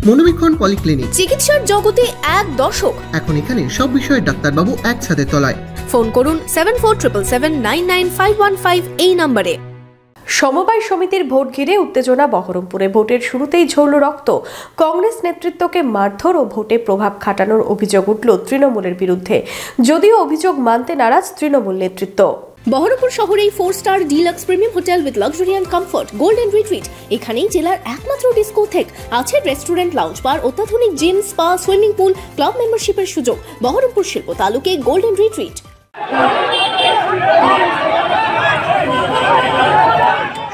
মনোবীক্ষণ polyclinic, চিকিৎসার জগতে এক দশক। এখন এখানে সব বিষয়ে ডাক্তারবাবু এক ছাদের তলায়। ফোন করুন 7477799515 এই নম্বরে। সমবায় সমিতির ভোট ঘিরে উত্তেজনা বহরমপুরে। ভোটের শুরুতেই ঝরল রক্ত। কংগ্রেস নেতৃত্বকে মারধর ও ভোটে প্রভাব খাটানোর অভিযোগ উঠল তৃণমূলের বিরুদ্ধে, যদিও অভিযোগ মানতে নারাজ তৃণমূল নেতৃত্ব। বহরমপুর শহরে 4 star deluxe premium hotel with luxury and comfort Golden Retreat. এখানেই জেলার একমাত্র ডিস্কোথেক, আছে রেস্টুরেন্ট, লাউঞ্জ বার, অত্যাধুনিক gym, spa, swimming pool, club মেম্বারশিপের সুযোগ। বহরমপুর শিল্প তালুকে গোল্ডেন রিট্রিট।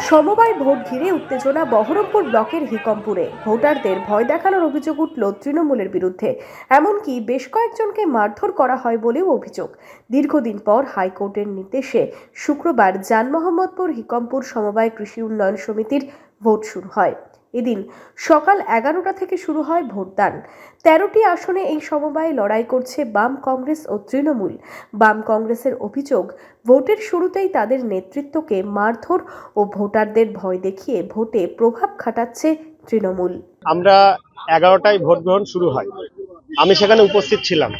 সমবায় ভোট ঘিরে উত্তেজনা বহরমপুর ব্লকের হিকমপুরে। ভোটারদের ভয় দেখানোর অভিযোগ উঠল তৃণমূলের বিরুদ্ধে, এমনকি বেশ কয়েকজনকে মারধর করা হয় বলেও অভিযোগ। দীর্ঘদিন পর হাইকোর্টের নির্দেশে শুক্রবার জানমোহাম্মদপুর হিকমপুর সমবায় কৃষি উন্নয়ন সমিতির ভোট শুরু হয়। এদিন সকাল 11টা থেকে শুরু হয় ভোটদান। 13টি আসনে এই সমবায়ে লড়াই করছে বাম কংগ্রেস ও তৃণমূল। বাম কংগ্রেসের অভিযোগ, ভোটের শুরুতেই তাদের নেতৃত্বকে মারধর ও ভোটারদের ভয় দেখিয়ে ভোটে প্রভাব খাটাচ্ছে তৃণমূল। আমরা 11টায় ভোট গ্রহণ শুরু হয়, আমি সেখানে উপস্থিত ছিলাম।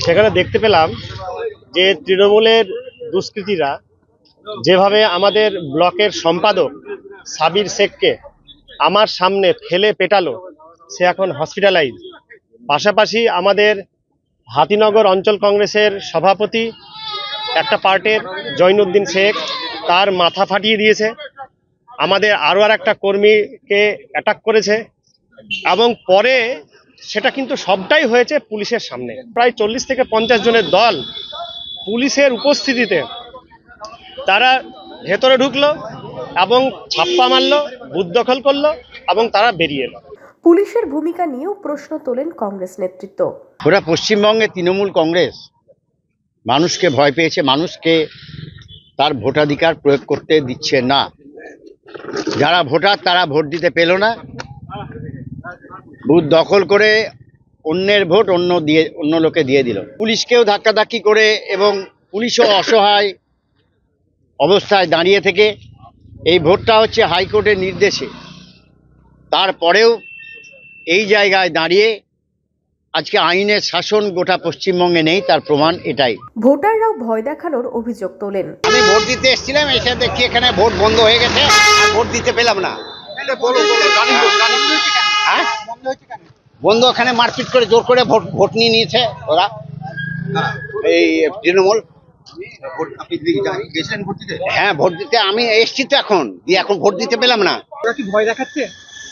সেখানে দেখতে পেলাম যে তৃণমূলের দুষ্কৃতীরা যেভাবে আমাদের ব্লকের সম্পাদক সাবির শেখকে আমার সামনে ফেলে পেটালো, সে এখন হসপিটালাইজ। পাশাপাশি আমাদের হাতিনগর অঞ্চল কংগ্রেসের সভাপতি একটা পার্টের জৈনুদ্দিন শেখ, তার মাথা ফাটিয়ে দিয়েছে। আমাদের আরও একটা কর্মীকে অ্যাটাক করেছে, এবং পরে সেটা কিন্তু সবটাই হয়েছে পুলিশের সামনে। প্রায় 40 থেকে 50 জনের দল পুলিশের উপস্থিতিতে তারা ভেতরে ঢুকলো এবং ছাপ্পা মারলো, বুথ দখল করলো এবং তারা বেরিয়ে এলো। পুলিশের ভূমিকা নিয়েও প্রশ্ন তোলেন কংগ্রেস নেতৃত্ব। ওরা পশ্চিমবঙ্গে তৃণমূল কংগ্রেস মানুষকে ভয় পেয়েছে, মানুষকে তার ভোটাধিকার প্রয়োগ করতে দিচ্ছে না। যারা ভোটার তারা ভোট দিতে পেল না, বুথ দখল করে অন্যের ভোট অন্য লোকে দিয়ে দিল। পুলিশকেও ধাক্কাধাক্কি করে এবং পুলিশও অসহায় অবস্থায় দাঁড়িয়ে থেকে এই ভোটটা হচ্ছে হাইকোর্টের নির্দেশে, তারপরেও এই জায়গায় দাঁড়িয়ে আজকে আইনের শাসন গোটা পশ্চিমবঙ্গে নেই, তার প্রমাণ এটাই। ভোটাররাও ভয় দেখানোর অভিযোগ তোলেন। আমি ভোট দিতে এসেছিলাম, এসে দেখি এখানে ভোট বন্ধ হয়ে গেছে, আর ভোট দিতে পেলাম না। বন্ধ, ওখানে মারপিট করে জোর করে ভোট নিয়ে নিয়েছে ওরা, এই তৃণমূল। হ্যাঁ, ভোট দিতে আমি এসছি তো এখন ভোট দিতে পেলাম না। ওরা কি ভয় দেখাচ্ছে?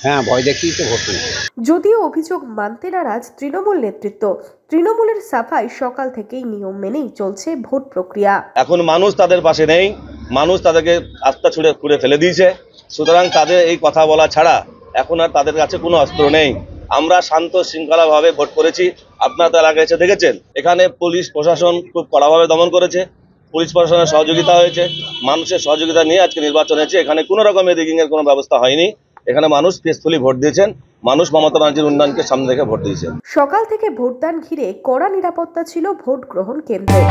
হ্যাঁ, ভয় দেখিয়ে তো ভোট নিয়েছে। যদিও অভিযোগ মানতে নারাজ তৃণমূল নেতৃত্ব। তৃণমূলের সাফাই, সকাল থেকেই নিয়ম মেনেই চলছে ভোট প্রক্রিয়া। এখন মানুষ তাদের পাশে নেই, মানুষ তাদেরকে আস্থা ছুড়ে ফেলে দিয়েছে। সুতরাং তাদের এই কথা বলা ছাড়া এখন আর তাদের কাছে কোনো অস্ত্র নেই। আমরা শান্ত শৃঙ্খলা ভাবে ভোট করেছি, আপনারা তো এলাকায় এসে দেখেছেন। এখানে পুলিশ প্রশাসন খুব কড়াভাবে দমন করেছে, পুলিশ প্রশাসনের সহযোগিতা হয়েছে, মানুষের সহযোগিতা নিয়ে আজকে নির্বাচন হয়েছে। এখানে কোনো রকমের রিগিং এর কোনো ব্যবস্থা হয়নি। এখানে মানুষ পিসফুলি ভোট দিয়েছেন, মানুষ মমতা ব্যানার্জির উন্নয়নকে সামনে রেখে ভোট দিয়েছেন। সকাল থেকে ভোটদান ঘিরে কড়া নিরাপত্তা ছিল ভোট গ্রহণ কেন্দ্রে।